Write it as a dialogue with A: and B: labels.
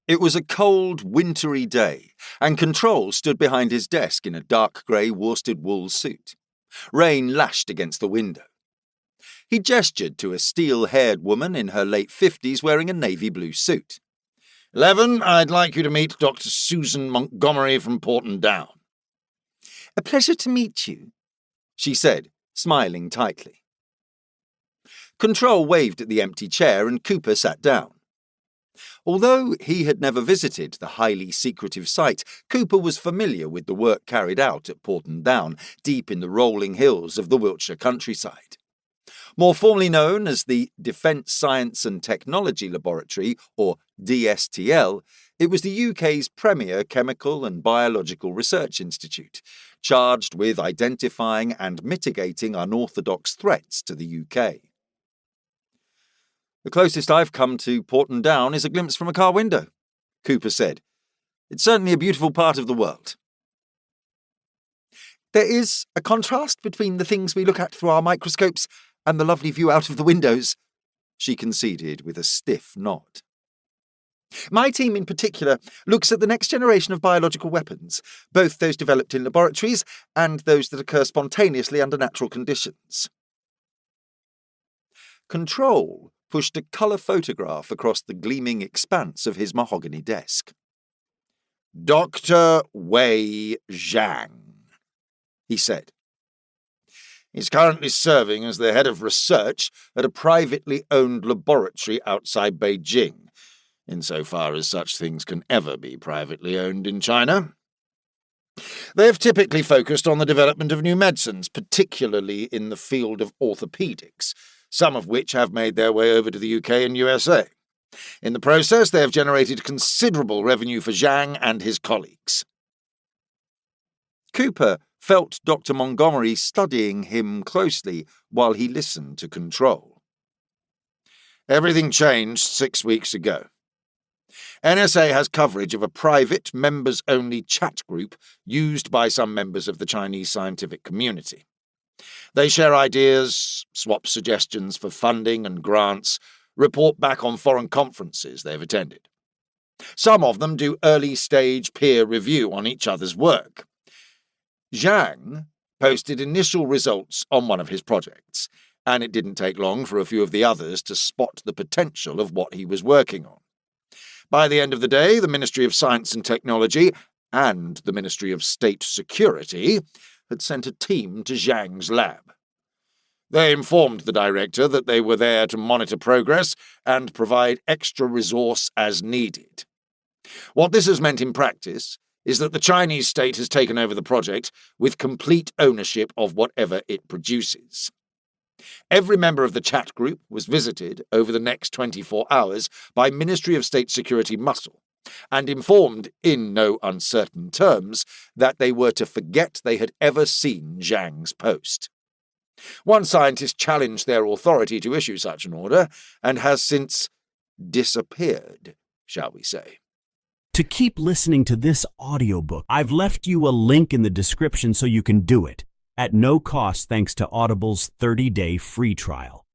A: It was a cold, wintry day, and Control stood behind his desk in a dark grey worsted wool suit. Rain lashed against the window. He gestured to a steel-haired woman in her late 50s wearing a navy blue suit.
B: 11, I'd like you to meet Dr. Susan Montgomery from Porton Down.
A: A pleasure to meet you, she said, smiling tightly. Control waved at the empty chair and Cooper sat down. Although he had never visited the highly secretive site, Cooper was familiar with the work carried out at Porton Down, deep in the rolling hills of the Wiltshire countryside. More formally known as the Defence Science and Technology Laboratory, or DSTL, it was the UK's premier chemical and biological research institute, charged with identifying and mitigating unorthodox threats to the UK. The closest I've come to Porton Down is a glimpse from a car window, Cooper said. It's certainly a beautiful part of the world. There is a contrast between the things we look at through our microscopes and the lovely view out of the windows, she conceded with a stiff nod. My team in particular looks at the next generation of biological weapons, both those developed in laboratories and those that occur spontaneously under natural conditions. Control pushed a colour photograph across the gleaming expanse of his mahogany desk.
B: Dr. Wei Zhang, he said. He's currently serving as the head of research at a privately owned laboratory outside Beijing, insofar as such things can ever be privately owned in China. They've typically focused on the development of new medicines, particularly in the field of orthopaedics, some of which have made their way over to the UK and USA. In the process, they have generated considerable revenue for Zhang and his colleagues.
A: Cooper felt Dr. Montgomery studying him closely while he listened to Control.
B: Everything changed 6 weeks ago. NSA has coverage of a private, members-only chat group used by some members of the Chinese scientific community. They share ideas, swap suggestions for funding and grants, report back on foreign conferences they've attended. Some of them do early-stage peer review on each other's work. Zhang posted initial results on one of his projects, and it didn't take long for a few of the others to spot the potential of what he was working on. By the end of the day, the Ministry of Science and Technology and the Ministry of State Security had sent a team to Zhang's lab. They informed the director that they were there to monitor progress and provide extra resource as needed. What this has meant in practice is that the Chinese state has taken over the project with complete ownership of whatever it produces. Every member of the chat group was visited over the next 24 hours by Ministry of State Security muscle and informed in no uncertain terms that they were to forget they had ever seen Zhang's post. One scientist challenged their authority to issue such an order and has since disappeared, shall we say.
C: To keep listening to this audiobook, I've left you a link in the description so you can do it, at no cost thanks to Audible's 30-day free trial.